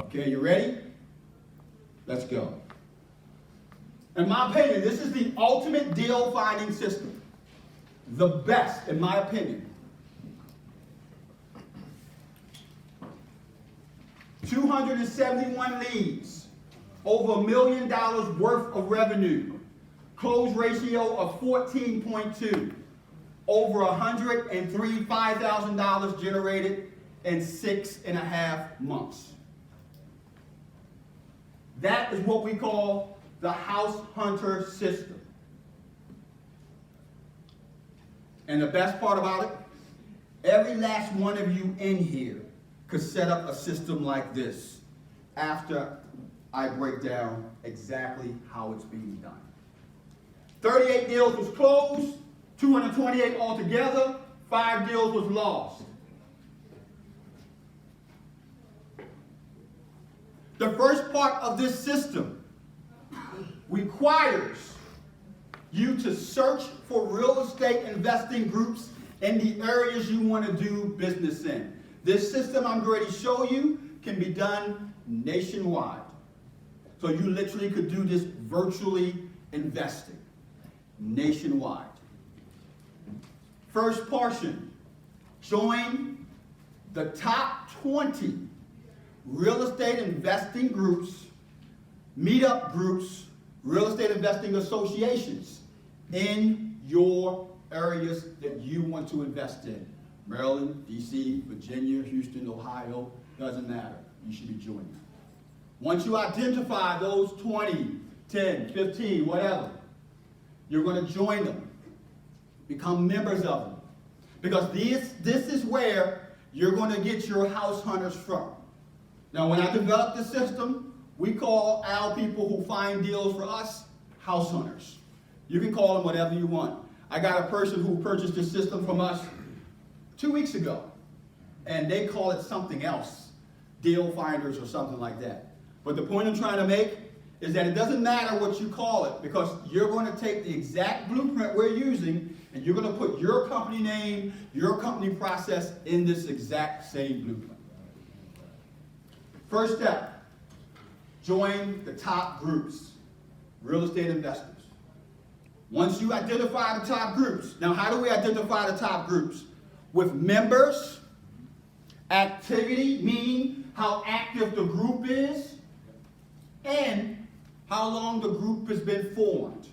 Okay, you ready? Let's go. In my opinion, this is the ultimate deal finding system. The best, in my opinion. 271 leads, over $1 million worth of revenue, close ratio of 14.2, over $105,000 generated in 6.5 months. That is what we call the house hunter system. And the best part about it, every last one of you in here could set up a system like this after I break down exactly how it's being done. 38 deals was closed, 228 altogether, 5 deals was lost. The first part of this system requires you to search for real estate investing groups in the areas you want to do business in. This system I'm going to show you can be done nationwide. So you literally could do this virtually investing nationwide. First portion, join the top 20 real estate investing groups, meetup groups, real estate investing associations in your areas that you want to invest in. Maryland, DC, Virginia, Houston, Ohio, doesn't matter. You should be joining. Once you identify those 20, 10, 15, whatever, you're going to join them. Become members of them. Because this is where you're going to get your house hunters from. Now, when I developed the system, we call our people who find deals for us house hunters. You can call them whatever you want. I got a person who purchased the system from us 2 weeks ago, and they call it something else, deal finders or something like that. But the point I'm trying to make is that it doesn't matter what you call it, because you're going to take the exact blueprint we're using and you're going to put your company name, your company process in this exact same blueprint. First step, join the top groups, real estate investors. Once you identify the top groups, now how do we identify the top groups? With members, activity, meaning how active the group is, and how long the group has been formed.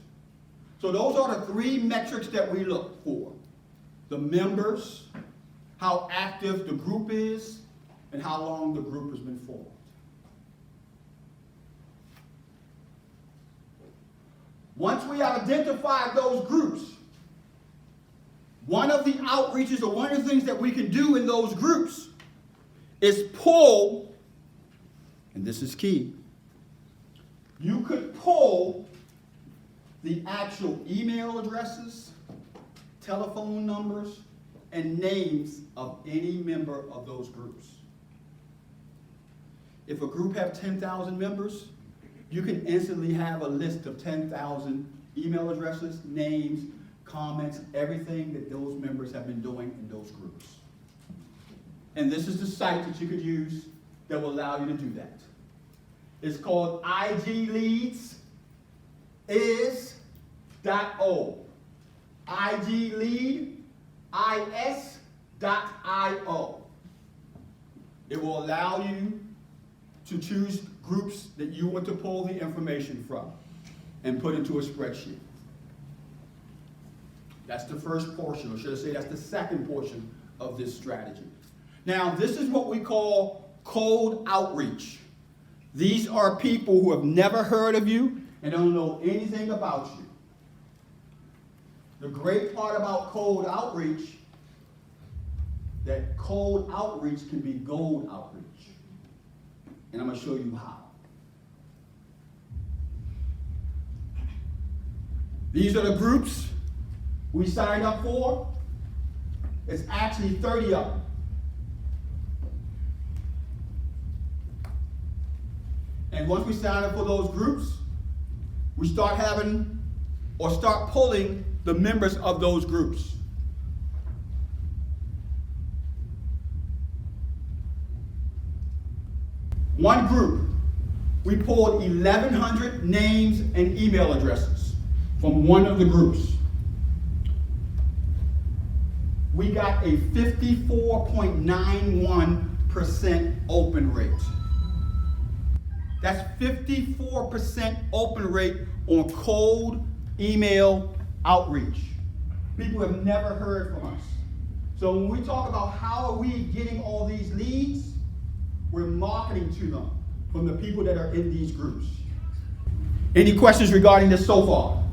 So those are the 3 metrics that we look for. The members, how active the group is, and how long the group has been formed. Once we identify those groups, one of the outreaches or one of the things that we can do in those groups is pull, and this is key, you could pull the actual email addresses, telephone numbers, and names of any member of those groups. If a group have 10,000 members, you can instantly have a list of 10,000 email addresses, names, comments, everything that those members have been doing in those groups. And this is the site that you could use that will allow you to do that. It's called igleads.is.o. igleadis.io. It will allow you to choose groups that you want to pull the information from and put into a spreadsheet. That's the first portion, or should I say that's the second portion of this strategy. Now, this is what we call cold outreach. These are people who have never heard of you and don't know anything about you. The great part about cold outreach, that cold outreach can be gold outreach. And I'm going to show you how. These are the groups we signed up for. It's actually 30 of them. And once we sign up for those groups, we start having or start pulling the members of those groups. One group, we pulled 1,100 names and email addresses from one of the groups. We got a 54.91% open rate. That's 54% open rate on cold email outreach. People have never heard from us. So when we talk about how are we getting all these leads, we're marketing to them from the people that are in these groups. Any questions regarding this so far?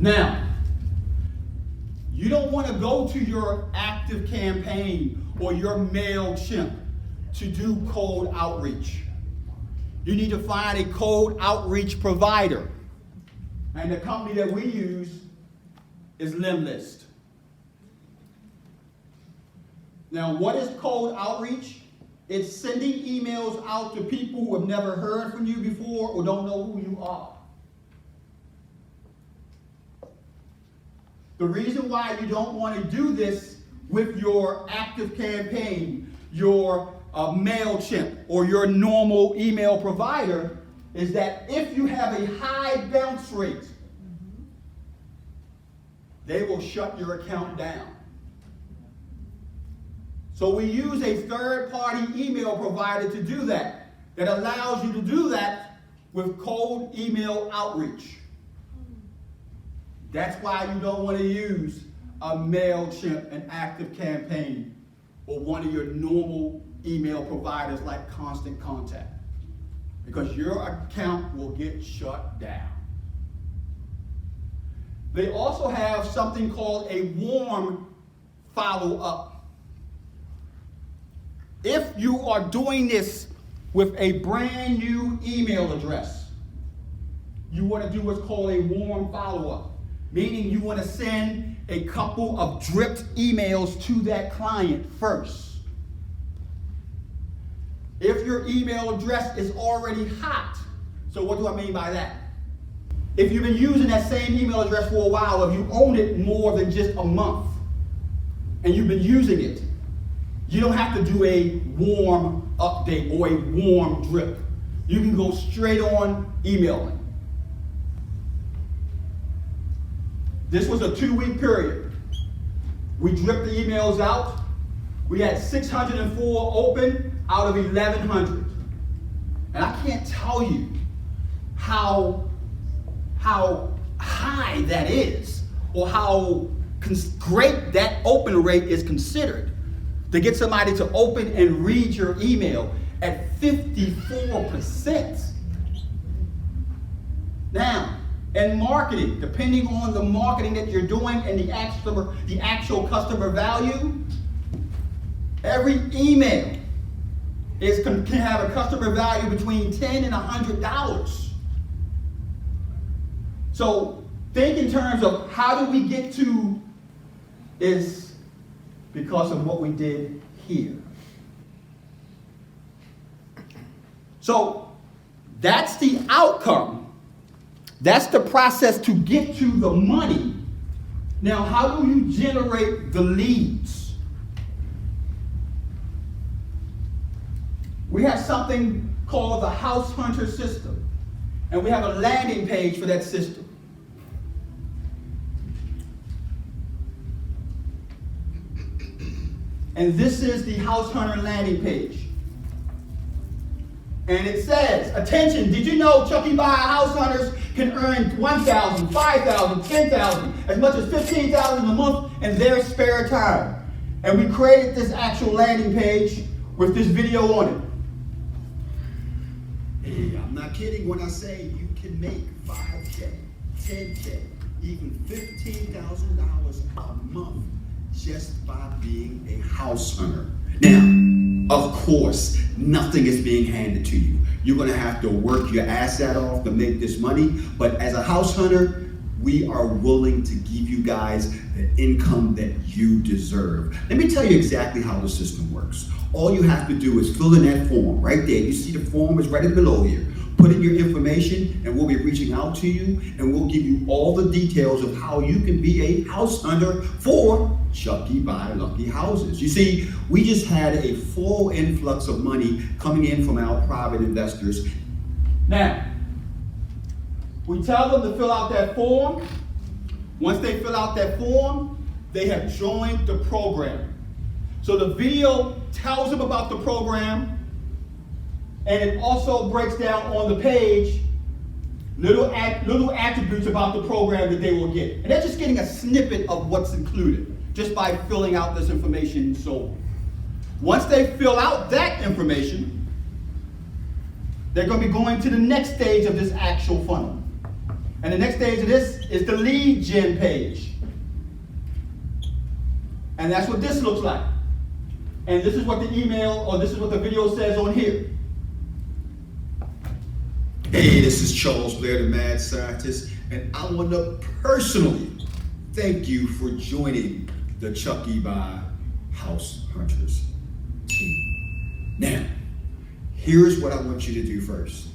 Now, you don't want to go to your active campaign or your MailChimp to do cold outreach. You need to find a cold outreach provider. And the company that we use is Limlist. Now, what is cold outreach? It's sending emails out to people who have never heard from you before or don't know who you are. The reason why you don't want to do this with your active campaign, your MailChimp, or your normal email provider is that if you have a high bounce rate, they will shut your account down. So we use a third-party email provider to do that allows you to do that with cold email outreach. That's why you don't want to use a MailChimp, an active campaign, or one of your normal email providers like Constant Contact, because your account will get shut down. They also have something called a warm follow-up. If you are doing this with a brand new email address, you want to do what's called a warm follow-up, meaning you want to send a couple of dripped emails to that client first. If your email address is already hot, so what do I mean by that? If you've been using that same email address for a while, if you own it more than just a month, and you've been using it, you don't have to do a warm update or a warm drip. You can go straight on emailing. This was a 2-week period. We dripped the emails out. We had 604 open out of 1,100. And I can't tell you how high that is, or how great that open rate is considered. To get somebody to open and read your email at 54%. Now, in marketing, depending on the marketing that you're doing and the actual customer value, every email can have a customer value between $10 and $100. So think in terms of how do we get to is because of what we did here. So that's the outcome. That's the process to get to the money. Now, how do you generate the leads? We have something called the House Hunter system, and we have a landing page for that system. And this is the House Hunter landing page. And it says, attention, did you know Chucky Buy House Hunters can earn $1,000, $5,000, $10,000, as much as $15,000 a month in their spare time? And we created this actual landing page with this video on it. Hey, I'm not kidding when I say you can make $5K, $10K, even $15,000 a month just by being a house hunter. Now, of course, nothing is being handed to you. You're gonna have to work your ass off to make this money, but as a house hunter, we are willing to give you guys the income that you deserve. Let me tell you exactly how the system works. All you have to do is fill in that form right there. You see the form is right below here. Put in your information and we'll be reaching out to you and we'll give you all the details of how you can be a house hunter for Chucky Buy Lucky Houses. You see, we just had a full influx of money coming in from our private investors. Now, we tell them to fill out that form. Once they fill out that form, they have joined the program. So the video tells them about the program, and it also breaks down on the page little attributes about the program that they will get. And they're just getting a snippet of what's included just by filling out this information and so on. Once they fill out that information, they're going to be going to the next stage of this actual funnel. And the next stage of this is the lead gen page. And that's what this looks like. And this is what the email, or this is what the video says on here. Hey, this is Charles Blair, the Mad Scientist, and I want to personally thank you for joining the Chucky Buy House Hunters team. Now, here's what I want you to do first.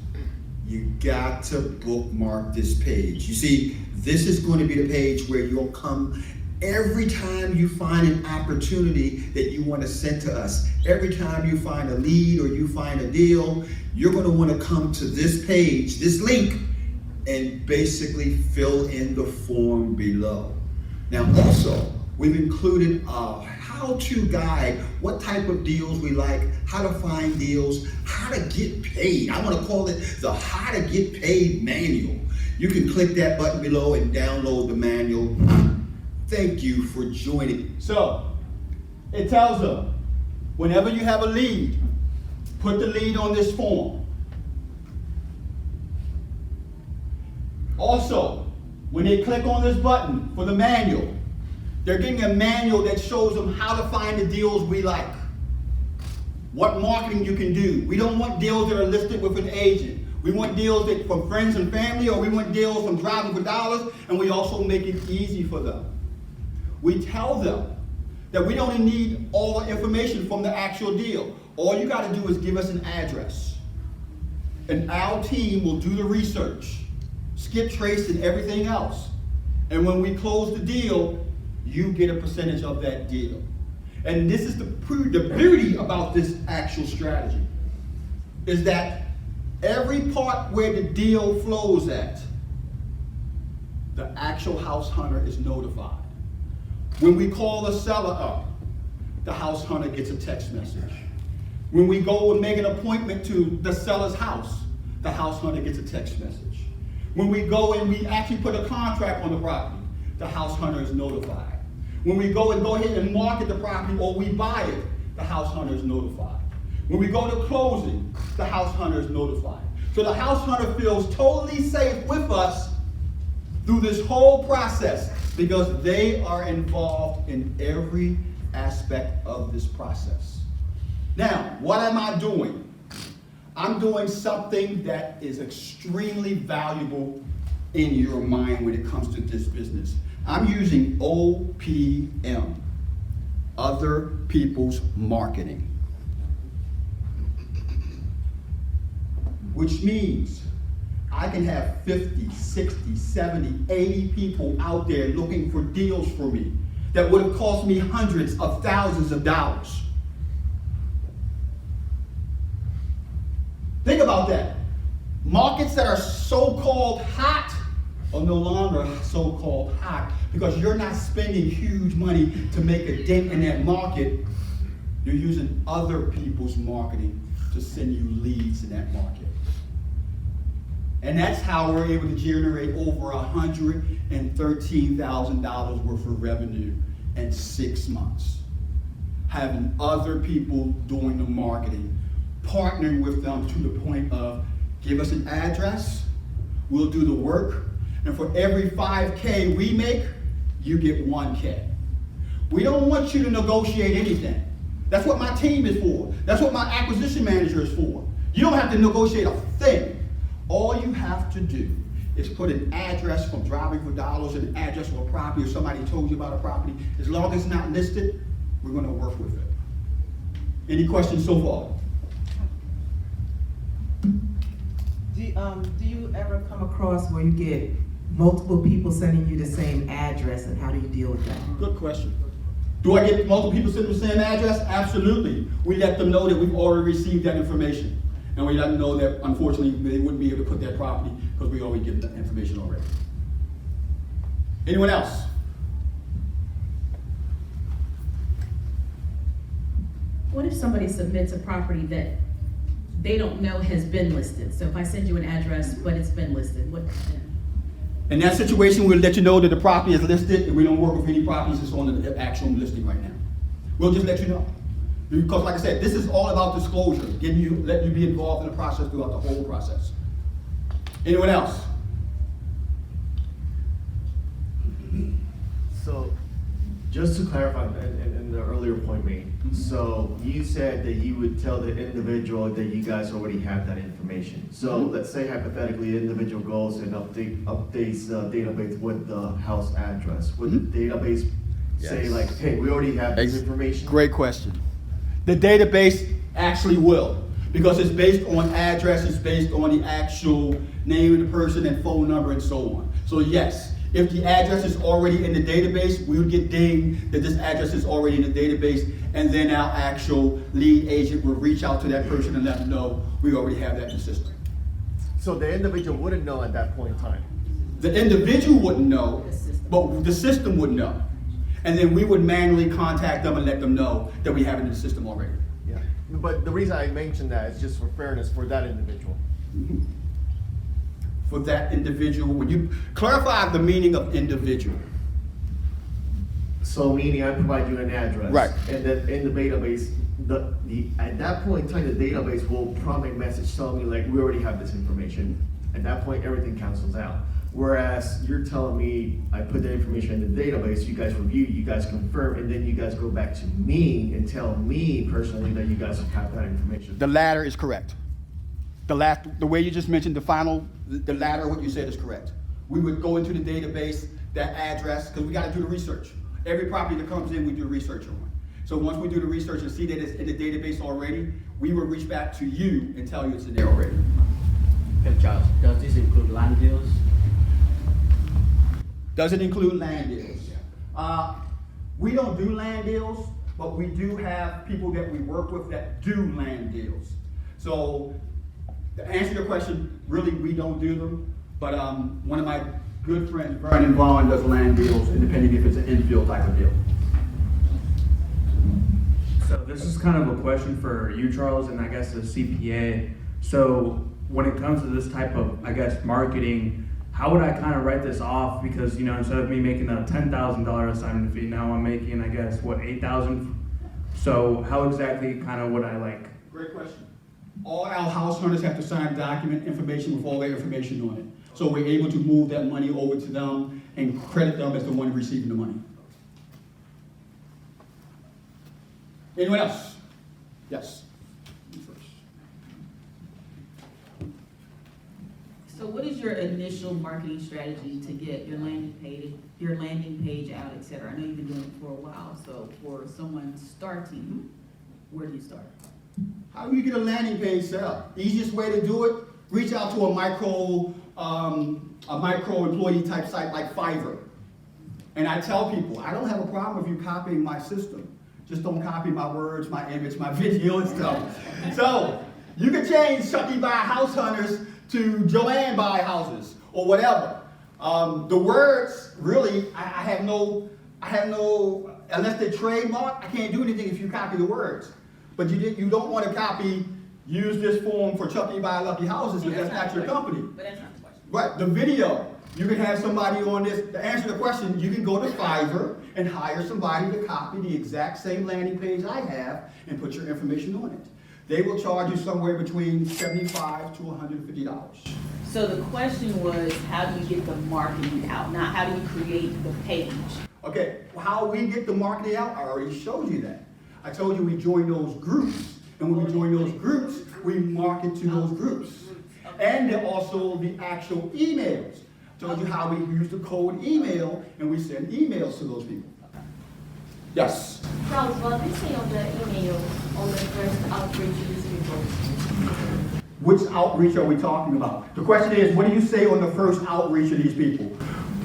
You got to bookmark this page. You see, this is going to be the page where you'll come every time you find an opportunity that you want to send to us. Every time you find a lead or you find a deal, you're going to want to come to this page, this link, and basically fill in the form below. Now also, we've included a how-to guide, what type of deals we like, how to find deals, how to get paid. I want to call it the How to Get Paid Manual. You can click that button below and download the manual. Thank you for joining. So, it tells them, whenever you have a lead, put the lead on this form. Also, when they click on this button for the manual, they're getting a manual that shows them how to find the deals we like. What marketing you can do. We don't want deals that are listed with an agent. We want deals that from friends and family, or we want deals from Driving for Dollars, and we also make it easy for them. We tell them that we don't need all the information from the actual deal. All you got to do is give us an address. And our team will do the research, skip trace and everything else. And when we close the deal, you get a percentage of that deal. And this is the beauty about this actual strategy, is that every part where the deal flows at, the actual house hunter is notified. When we call the seller up, the house hunter gets a text message. When we go and make an appointment to the seller's house, the house hunter gets a text message. When we go and we actually put a contract on the property, the house hunter is notified. When we go ahead and market the property or we buy it, the house hunter is notified. When we go to closing, the house hunter is notified. So the house hunter feels totally safe with us through this whole process because they are involved in every aspect of this process. Now, what am I doing? I'm doing something that is extremely valuable in your mind when it comes to this business. I'm using OPM, Other People's Marketing, which means I can have 50, 60, 70, 80 people out there looking for deals for me that would have cost me hundreds of thousands of dollars. Think about that. Markets that are so-called hot are no longer so-called hot because you're not spending huge money to make a dent in that market. You're using other people's marketing to send you leads in that market. And that's how we're able to generate over $113,000 worth of revenue in 6 months. Having other people doing the marketing, partnering with them to the point of give us an address, we'll do the work, and for every 5K we make, you get 1K. We don't want you to negotiate anything. That's what my team is for. That's what my acquisition manager is for. You don't have to negotiate a thing. All you have to do is put an address from Driving for Dollars and an address of a property or somebody told you about a property. As long as it's not listed, we're going to work with it. Any questions so far? Do you ever come across where you get multiple people sending you the same address, and how do you deal with that? Good question. Do I get multiple people sending the same address? Absolutely. We let them know that we've already received that information. And we let them know that unfortunately they wouldn't be able to put that property because we already given that information already. Anyone else? What if somebody submits a property that they don't know has been listed? So if I send you an address, but it's been listed, what then? In that situation, we'll let you know that the property is listed and we don't work with any properties that's on the actual listing right now. We'll just let you know. Because like I said, this is all about disclosure, letting you be involved in the process throughout the whole process. Anyone else? So, just to clarify, in the earlier point made, so you said that you would tell the individual that you guys already have that information. So let's say hypothetically, the individual goes and updates the database with the house address. Would the database say Yes. like, hey, we already have this information? Great question. The database actually will, because it's based on address, it's based on the actual name of the person and phone number and so on. So yes, if the address is already in the database, we would get dinged that this address is already in the database, and then our actual lead agent will reach out to that person and let them know we already have that in the system. So the individual wouldn't know at that point in time. The individual wouldn't know, but the system would know. And then we would manually contact them and let them know that we have it in the system already. Yeah. But the reason I mentioned that is just for fairness for that individual. For that individual, when you clarify the meaning of individual. So meaning I provide you an address. Right. And then in the database, at that point in time, the database will prompt a message telling me like, we already have this information. At that point, everything cancels out. Whereas you're telling me, I put the information in the database, you guys review, you guys confirm, and then you guys go back to me and tell me personally that you guys have that information. The latter is correct. The way you just mentioned the latter, what you said is correct. We would go into the database, that address, because we got to do the research. Every property that comes in, we do research on. So once we do the research and see that it's in the database already, we will reach back to you and tell you it's in there already. Hey Charles, does this include land deals? Does it include land deals? We don't do land deals, but we do have people that we work with that do land deals. So to answer your question, really we don't do them, but one of my good friends, Vernon Vaughn, does land deals, depending if it's an infill type of deal. So this is kind of a question for you, Charles, and I guess the CPA. So when it comes to this type of, I guess, marketing, how would I kind of write this off? Because, you know, instead of me making a $10,000 assignment fee, now I'm making, I guess, what, $8,000? So how exactly kind of would I like? Great question. All our house hunters have to sign a document, information with all their information on it. So we're able to move that money over to them and credit them as the one receiving the money. Anyone else? Yes. You first. So what is your initial marketing strategy to get your landing page out, et cetera? I know you've been doing it for a while, so for someone starting, where do you start? How do you get a landing page set up? Easiest way to do it, reach out to a micro employee type site like Fiverr. And I tell people, I don't have a problem with you copying my system. Just don't copy my words, my image, my video and stuff. So you can change Chucky Buy House Hunters to Joanne Buy Houses or whatever. The words, really, I have no, unless they trademark, I can't do anything if you copy the words. But you don't want to use this form for Chucky Buy Lucky Houses because that's not your company. But that's not the question. Right, the video. You can have somebody on this, to answer the question, you can go to Fiverr and hire somebody to copy the exact same landing page I have and put your information on it. They will charge you somewhere between $75 to $150. So the question was, how do you get the marketing out? Not how do you create the page? Okay, how we get the marketing out, I already showed you that. I told you we join those groups, and when we join those groups, we market to those groups. And then also the actual emails. Told you how we use the code email, and we send emails to those people. Yes? Charles, what do you say on the email, on the first outreach to these people? Which outreach are we talking about? The question is, what do you say on the first outreach of these people?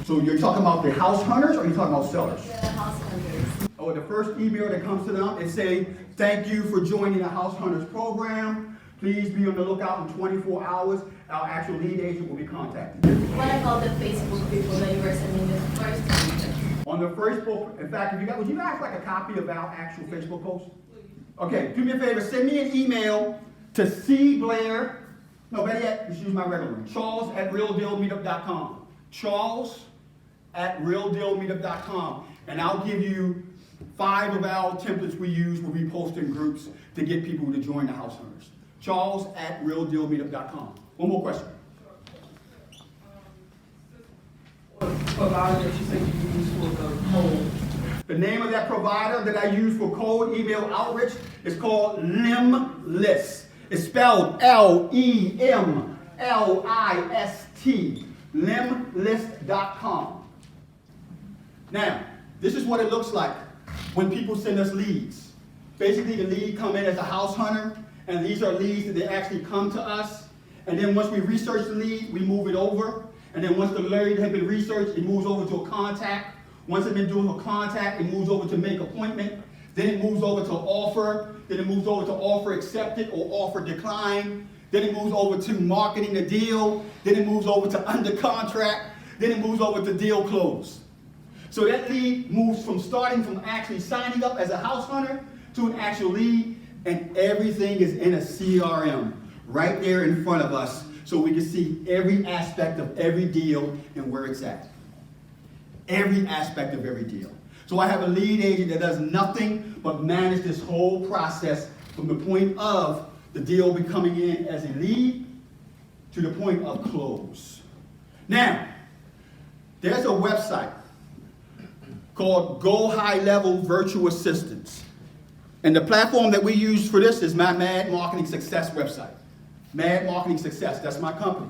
So you're talking about the house hunters, or are you talking about sellers? The house hunters. or the first email that comes to them, it say, thank you for joining the House Hunters program. Please be on the lookout in 24 hours. Our actual lead agent will be contacting you. What about the Facebook people that you were sending the first time? On the Facebook, in fact, would you guys like a copy of our actual Facebook post? Okay, do me a favor, send me an email to Blair, no, better yet, just use my regular one, Charles@realdealmeetup.com. Charles@realdealmeetup.com. And I'll give you 5 of our templates we use when we post in groups to get people to join the House Hunters. Charles@realdealmeetup.com. One more question. Provider that you said you use for the whole. The name of that provider that I use for cold email outreach is called Limlist. It's spelled Lemlist, limlist.com. Now, this is what it looks like when people send us leads. Basically, the lead come in as a house hunter, and these are leads that they actually come to us. And then once we research the lead, we move it over. And then once the lead has been researched, it moves over to a contact. Once it's been doing a contact, it moves over to make appointment. Then it moves over to offer. Then it moves over to offer accepted or offer declined. Then it moves over to marketing the deal. Then it moves over to under contract. Then it moves over to deal close. So that lead moves from starting from actually signing up as a house hunter to an actual lead, and everything is in a CRM right there in front of us, so we can see every aspect of every deal and where it's at. Every aspect of every deal. So I have a lead agent that does nothing but manage this whole process from the point of the deal becoming in as a lead to the point of close. Now, there's a website called Go High Level Virtual Assistants. And the platform that we use for this is my Mad Marketing Success website. Mad Marketing Success, that's my company.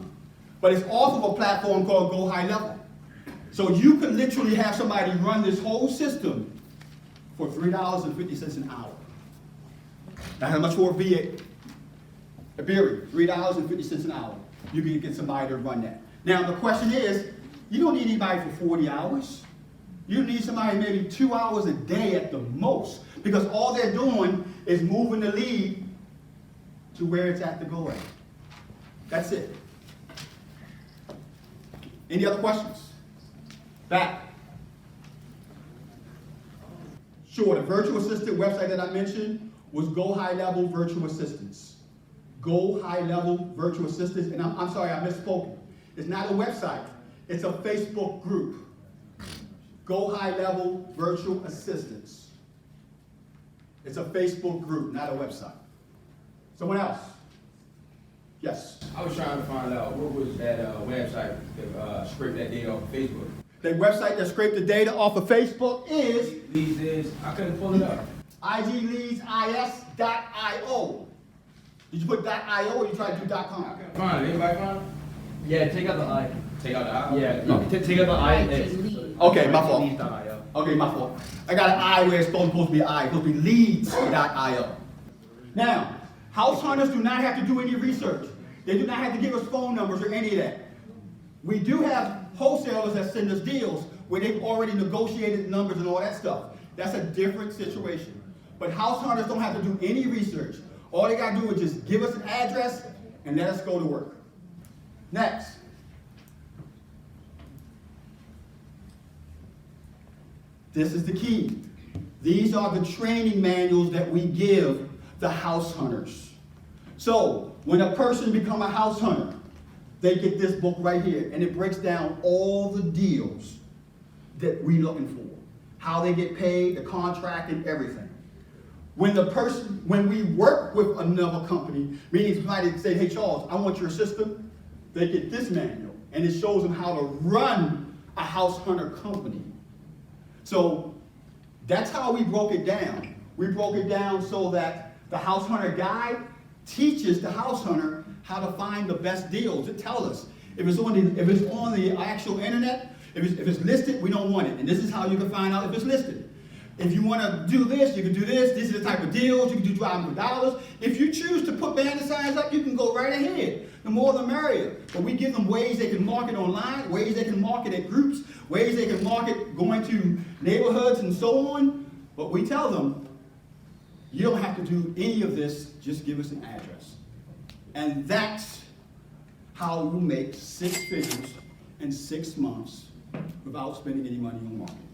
But it's off of a platform called Go High Level. So you could literally have somebody run this whole system for $3.50 an hour. Now how much for a beer? $3.50 an hour. You can get somebody to run that. Now the question is, you don't need anybody for 40 hours. You need somebody maybe 2 hours a day at the most, because all they're doing is moving the lead to where it's at to go at. That's it. Any other questions? Back. Sure, the virtual assistant website that I mentioned was Go High Level Virtual Assistants. Go High Level Virtual Assistants, and I'm sorry, I misspoke. It's not a website, it's a Facebook group. Go High Level Virtual Assistants. It's a Facebook group, not a website. Someone else? Yes. I was trying to find out what was that website that scraped that data off of Facebook. The website that scraped the data off of Facebook is Leads is, I couldn't pull it up. igleadsis.io. Did you put .io or you tried to do I .com? couldn't find it. Anybody find it? Yeah, take out the I. Take out the I. Yeah, No. take out the I. Okay, my fault. Leads.io. Okay, my fault. I got an I where it's supposed to be I. It's supposed to be leads.io. Now, house hunters do not have to do any research. They do not have to give us phone numbers or any of that. We do have wholesalers that send us deals where they've already negotiated numbers and all that stuff. That's a different situation. But house hunters don't have to do any research. All they gotta do is just give us an address and let us go to work. Next. This is the key. These are the training manuals that we give the house hunters. So when a person becomes a house hunter, they get this book right here, and it breaks down all the deals that we're looking for, how they get paid, the contract, and everything. When we work with another company, meaning somebody say, hey Charles, I want your system, they get this manual, and it shows them how to run a house hunter company. So that's how we broke it down. We broke it down so that the house hunter guide teaches the house hunter how to find the best deals. It tells us if it's on the actual internet, if it's listed, we don't want it. And this is how you can find out if it's listed. If you want to do this, you can do this. This is the type of deals. You can do driving for dollars. If you choose to put banner signs up, you can go right ahead. The more the merrier. But we give them ways they can market online, ways they can market at groups, ways they can market going to neighborhoods and so on. But we tell them, you don't have to do any of this, just give us an address. And that's how you make 6 figures in 6 months without spending any money on marketing.